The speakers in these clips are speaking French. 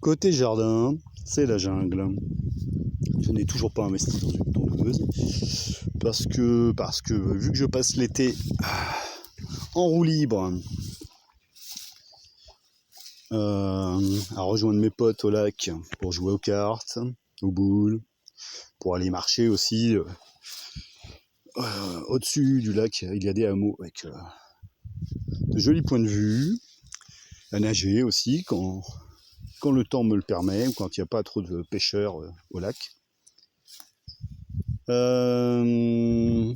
Côté jardin, c'est la jungle. Je n'ai toujours pas investi dans une tondeuse parce que vu que je passe l'été en roue libre à rejoindre mes potes au lac pour jouer aux cartes, aux boules, pour aller marcher aussi au-dessus du lac, il y a des hameaux avec de jolis points de vue, à nager aussi quand le temps me le permet ou quand il n'y a pas trop de pêcheurs au lac. Donc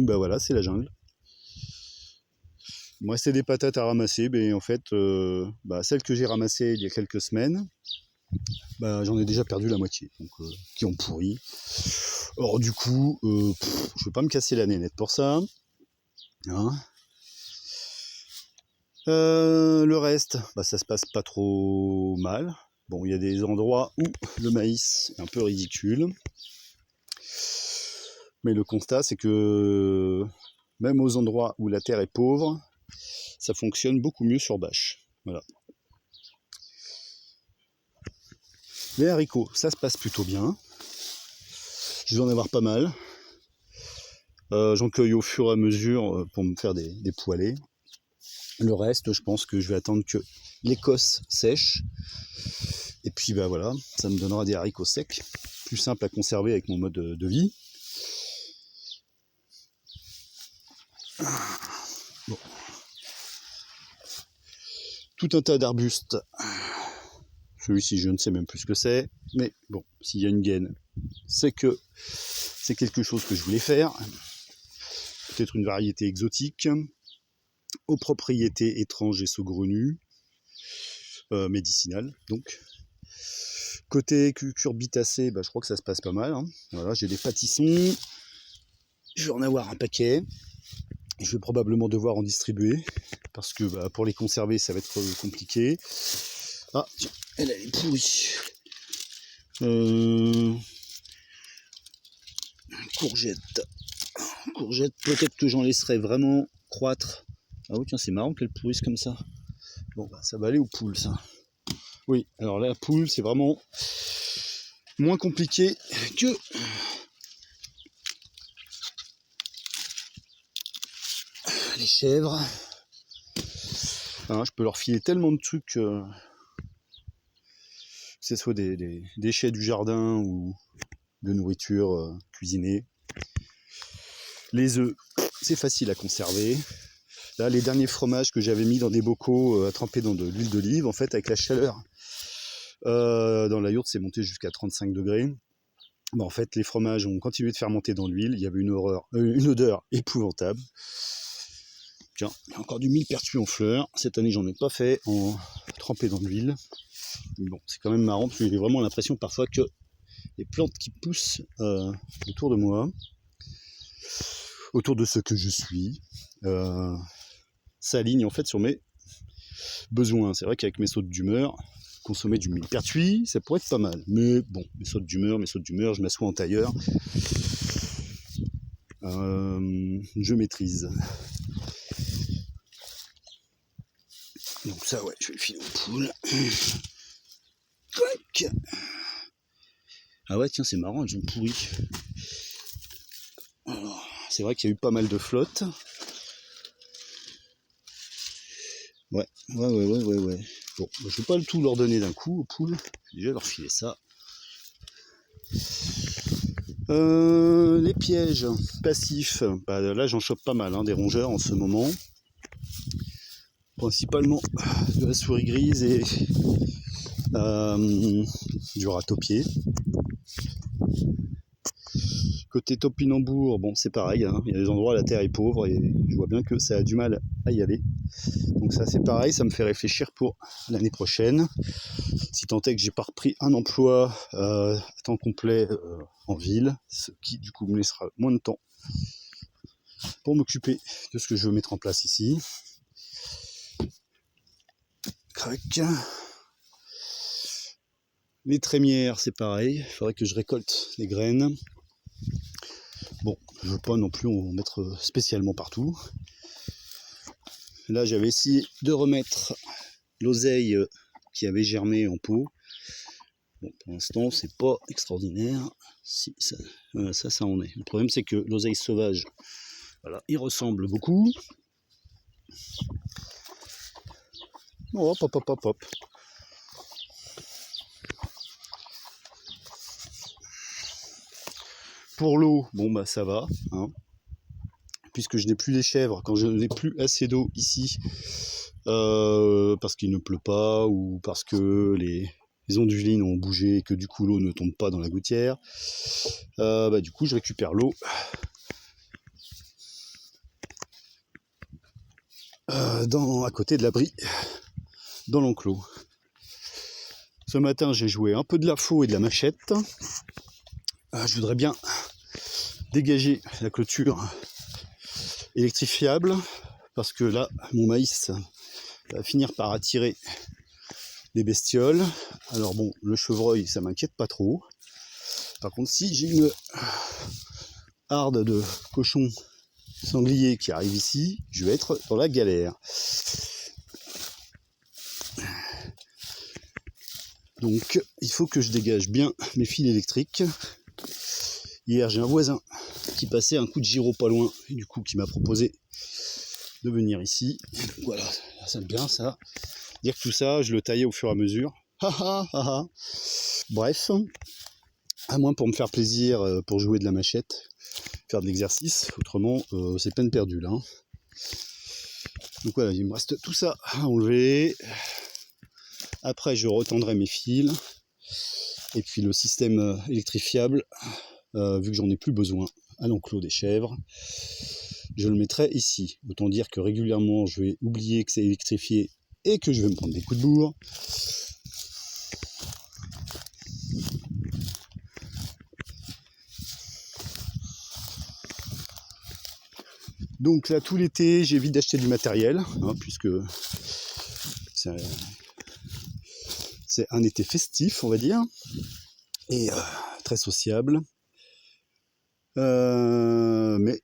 bah voilà, c'est la jungle. Il me restait des patates à ramasser, mais en fait, celles que j'ai ramassées il y a quelques semaines, j'en ai déjà perdu la moitié, donc qui ont pourri. Or du coup, je vais pas me casser la nénette pour ça. Hein. Le reste, ça se passe pas trop mal. Bon, il y a des endroits où le maïs est un peu ridicule. Mais le constat, c'est que même aux endroits où la terre est pauvre, ça fonctionne beaucoup mieux sur bâche. Voilà. Les haricots, ça se passe plutôt bien. Je vais en avoir pas mal. J'en cueille au fur et à mesure pour me faire des poêlés. Le reste, je pense que je vais attendre que l'écosse sèche. Et puis voilà, ça me donnera des haricots secs. Plus simple à conserver avec mon mode de vie. Bon. Tout un tas d'arbustes. Celui-ci, je ne sais même plus ce que c'est. Mais bon, s'il y a une gaine, c'est que c'est quelque chose que je voulais faire. Peut-être une variété exotique, aux propriétés étranges et saugrenues, médicinales donc. Côté cucurbitacées, je crois que ça se passe pas mal. Hein. Voilà, j'ai des pâtissons. Je vais en avoir un paquet. Je vais probablement devoir en distribuer parce que pour les conserver, ça va être compliqué. Ah, tiens, elle est pourrie. Courgette. Courgette, peut-être que j'en laisserai vraiment croître. Ah oui, tiens, c'est marrant qu'elle pourrisse comme ça. Bon, ça va aller aux poules, ça. Oui, alors la poule, c'est vraiment moins compliqué que les chèvres. Je peux leur filer tellement de trucs, que ce soit des déchets du jardin ou de nourriture cuisinée. Les œufs, c'est facile à conserver. Là, les derniers fromages que j'avais mis dans des bocaux à tremper dans de l'huile d'olive, en fait, avec la chaleur, dans la yourte, c'est monté jusqu'à 35 degrés. En fait, les fromages ont continué de fermenter dans l'huile. Il y avait une odeur épouvantable. Tiens, il y a encore du millepertuis en fleurs. Cette année, j'en ai pas fait en trempé dans l'huile. Bon, c'est quand même marrant parce que j'ai vraiment l'impression parfois que les plantes qui poussent autour de moi, autour de ce que je suis, s'alignent en fait sur mes besoins. C'est vrai qu'avec mes sautes d'humeur, consommer du millepertuis, ça pourrait être pas mal. Mais bon, mes sautes d'humeur, je m'assois en tailleur. Je maîtrise. Donc ça, ouais, je vais le filer aux poules. Clac. Ah ouais, tiens, c'est marrant, elles ont pourri. Alors, c'est vrai qu'il y a eu pas mal de flotte. Ouais. Bon, je vais pas le tout leur donner d'un coup aux poules. Je vais déjà leur filer ça. Les pièges passifs, là j'en chope pas mal, des rongeurs en ce moment. Principalement de la souris grise et du ratopier. Côté topinambour, bon c'est pareil, il y a des endroits où la terre est pauvre et je vois bien que ça a du mal à y aller. Donc ça c'est pareil, ça me fait réfléchir pour l'année prochaine. Si tant est que j'ai pas repris un emploi à temps complet en ville, ce qui du coup me laissera moins de temps pour m'occuper de ce que je veux mettre en place ici. Crac. Les trémières, c'est pareil, il faudrait que je récolte les graines. Bon, je ne veux pas non plus en mettre spécialement partout. Là, j'avais essayé de remettre l'oseille qui avait germé en pot. Bon, pour l'instant, c'est pas extraordinaire. Si, ça en est. Le problème, c'est que l'oseille sauvage, voilà, il ressemble beaucoup. Oh, hop, hop, hop, hop. Pour l'eau, bon bah ça va, hein, puisque je n'ai plus les chèvres, quand je n'ai plus assez d'eau ici, parce qu'il ne pleut pas, ou parce que les ondulines ont bougé et que du coup l'eau ne tombe pas dans la gouttière, bah, du coup je récupère l'eau à côté de l'abri, dans l'enclos. Ce matin j'ai joué un peu de la faux et de la machette. Je voudrais bien dégager la clôture électrifiable, parce que là mon maïs va finir par attirer des bestioles. Alors bon, le chevreuil ça m'inquiète pas trop. Par contre, si j'ai une harde de cochons sangliers qui arrive ici, je vais être dans la galère. Donc il faut que je dégage bien mes fils électriques. Hier j'ai un voisin qui passait un coup de gyro pas loin, et du coup qui m'a proposé de venir ici. Donc voilà, ça c'est bien ça. Dire que tout ça, je le taillais au fur et à mesure. Bref, à moins pour me faire plaisir, pour jouer de la machette, faire de l'exercice, autrement c'est peine perdue là. Donc voilà, il me reste tout ça à enlever. Après je retendrai mes fils. Et puis le système électrifiable, vu que j'en ai plus besoin à l'enclos des chèvres, je le mettrai ici. Autant dire que régulièrement je vais oublier que c'est électrifié et que je vais me prendre des coups de bourre. Donc là tout l'été j'évite d'acheter du matériel, hein, puisque c'est un été festif on va dire, et très sociable. Mais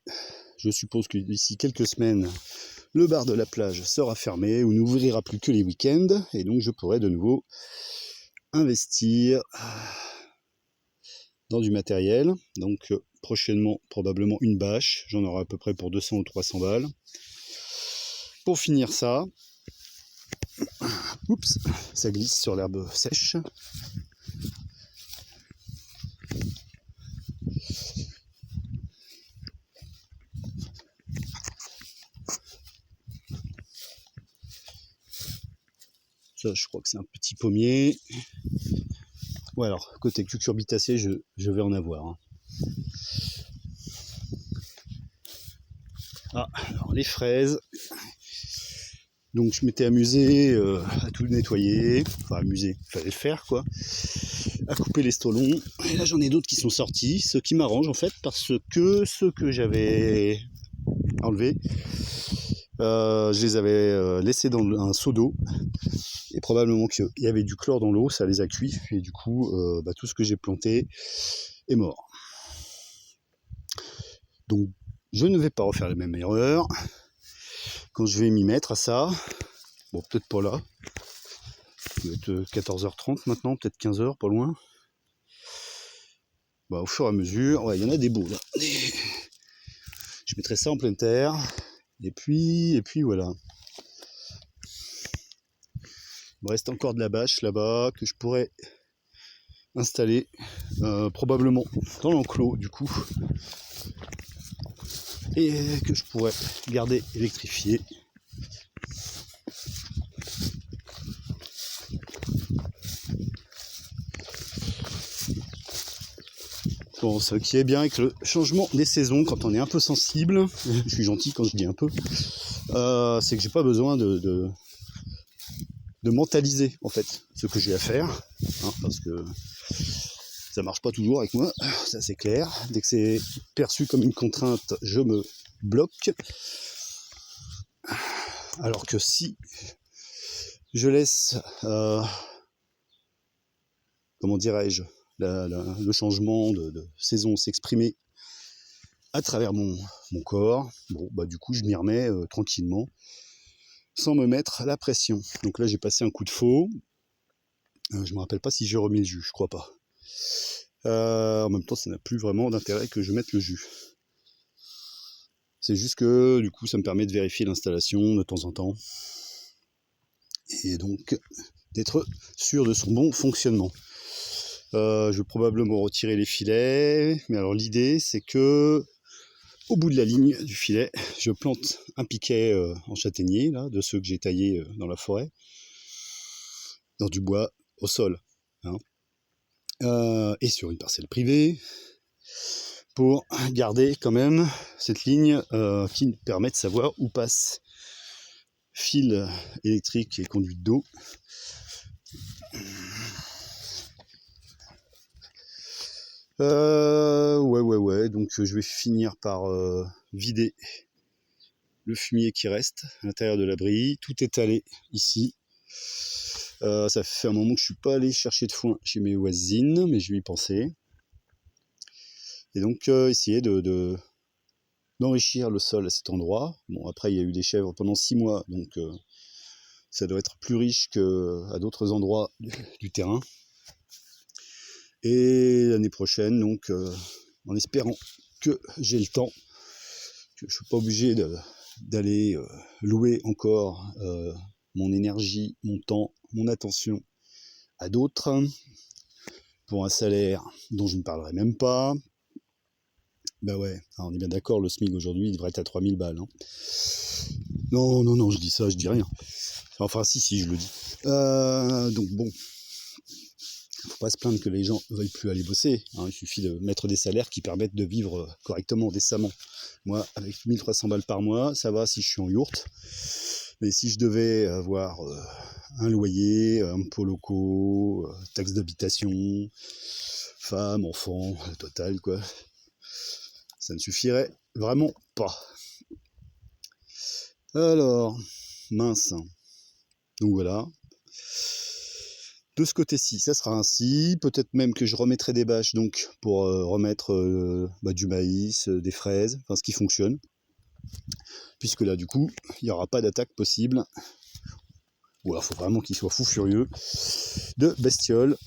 je suppose que d'ici quelques semaines, le bar de la plage sera fermé ou n'ouvrira plus que les week-ends, et donc je pourrai de nouveau investir dans du matériel. Donc prochainement probablement une bâche, j'en aurai à peu près pour 200 ou 300 balles. Pour finir ça, oups, ça glisse sur l'herbe sèche. Ça, je crois que c'est un petit pommier. Ouais, alors, côté cucurbitacée, je vais en avoir. Hein. Ah, alors les fraises. Donc, je m'étais amusé à tout nettoyer. Enfin, amusé, il fallait le faire, quoi. À couper les stolons. Et là, j'en ai d'autres qui sont sortis. Ce qui m'arrange, en fait, parce que ceux que j'avais enlevés, je les avais laissés dans un seau d'eau. Et probablement qu'il y avait du chlore dans l'eau, ça les a cuits, et du coup, tout ce que j'ai planté est mort. Donc, je ne vais pas refaire la même erreur quand je vais m'y mettre à ça. Bon, peut-être pas là. Il va être 14h30 maintenant, peut-être 15h, pas loin. Bah, au fur et à mesure, ouais, il y en a des beaux là. Je mettrai ça en pleine terre, et puis voilà. Il me reste encore de la bâche là-bas que je pourrais installer probablement dans l'enclos du coup, et que je pourrais garder électrifié. Bon, ce qui est bien avec le changement des saisons, quand on est un peu sensible, je suis gentil quand je dis un peu, c'est que j'ai pas besoin de mentaliser en fait ce que j'ai à faire, hein, parce que ça marche pas toujours avec moi, ça c'est clair. Dès que c'est perçu comme une contrainte, je me bloque. Alors que si je laisse, comment dirais-je, le changement de saison s'exprimer à travers mon corps, bon, bah, du coup je m'y remets tranquillement, sans me mettre la pression. Donc là j'ai passé un coup de faux, Je me rappelle pas si j'ai remis le jus, je crois pas. En même temps, ça n'a plus vraiment d'intérêt que je mette le jus. C'est juste que du coup, ça me permet de vérifier l'installation de temps en temps. Et donc, d'être sûr de son bon fonctionnement. Je vais probablement retirer les filets. Mais alors, l'idée, c'est que au bout de la ligne du filet, je plante un piquet en châtaignier, là, de ceux que j'ai taillés dans la forêt, dans du bois au sol, hein, et sur une parcelle privée, pour garder quand même cette ligne qui permet de savoir où passe fil électrique et conduite d'eau. Ouais, donc je vais finir par vider le fumier qui reste à l'intérieur de l'abri. Tout est allé ici. Ça fait un moment que je suis pas allé chercher de foin chez mes voisines, mais je vais y penser. Et donc essayer d'enrichir le sol à cet endroit. Bon, après il y a eu des chèvres pendant 6 mois, donc ça doit être plus riche qu'à d'autres endroits du terrain. Et l'année prochaine, donc en espérant que j'ai le temps, que je ne suis pas obligé d'aller louer encore mon énergie, mon temps, mon attention à d'autres, pour un salaire dont je ne parlerai même pas. Bah ouais, on est bien d'accord, le SMIC aujourd'hui il devrait être à 3000 balles. Hein. Non, je dis ça, je dis rien. Enfin si, je le dis. Donc bon, faut pas se plaindre que les gens ne veuillent plus aller bosser. Hein. Il suffit de mettre des salaires qui permettent de vivre correctement, décemment. Moi, avec 1300 balles par mois, ça va si je suis en yourte. Mais si je devais avoir un loyer, impôts locaux, taxes d'habitation, femme, enfant, total quoi, ça ne suffirait vraiment pas. Alors, mince. Donc voilà. De ce côté-ci, ça sera ainsi. Peut-être même que je remettrai des bâches donc pour remettre du maïs, des fraises, enfin ce qui fonctionne. Puisque là, du coup, il n'y aura pas d'attaque possible. Ou alors, il faut vraiment qu'il soit fou furieux de bestioles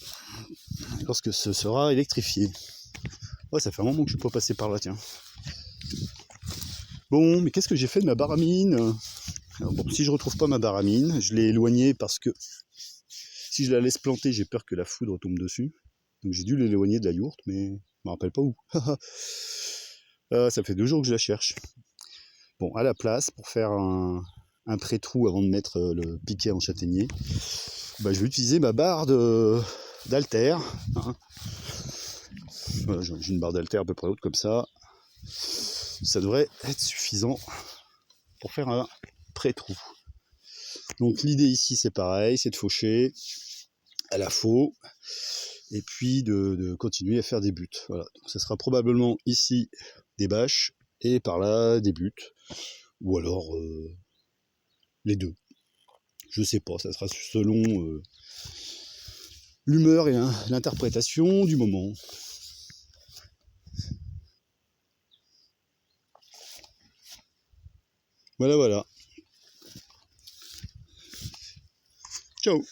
lorsque ce sera électrifié. Ouais, ça fait un moment que je ne suis pas passé par là, tiens. Bon, mais qu'est-ce que j'ai fait de ma baramine? Alors bon, si je retrouve pas ma baramine, je l'ai éloignée parce que si je la laisse planter, j'ai peur que la foudre tombe dessus. Donc j'ai dû l'éloigner de la yourte, mais je me rappelle pas où. Ça fait 2 jours que je la cherche. Bon, à la place, pour faire un pré-trou avant de mettre le piquet en châtaignier, bah, je vais utiliser ma barre d'haltère. Hein. Voilà, j'ai une barre d'haltère à peu près haute comme ça. Ça devrait être suffisant pour faire un pré-trou. Donc l'idée ici c'est pareil, c'est de faucher à la faux et puis de continuer à faire des buts. Voilà. Donc ça sera probablement ici des bâches et par là des buts. Ou alors les deux. Je sais pas, ça sera selon l'humeur et l'interprétation du moment. Voilà. Ciao.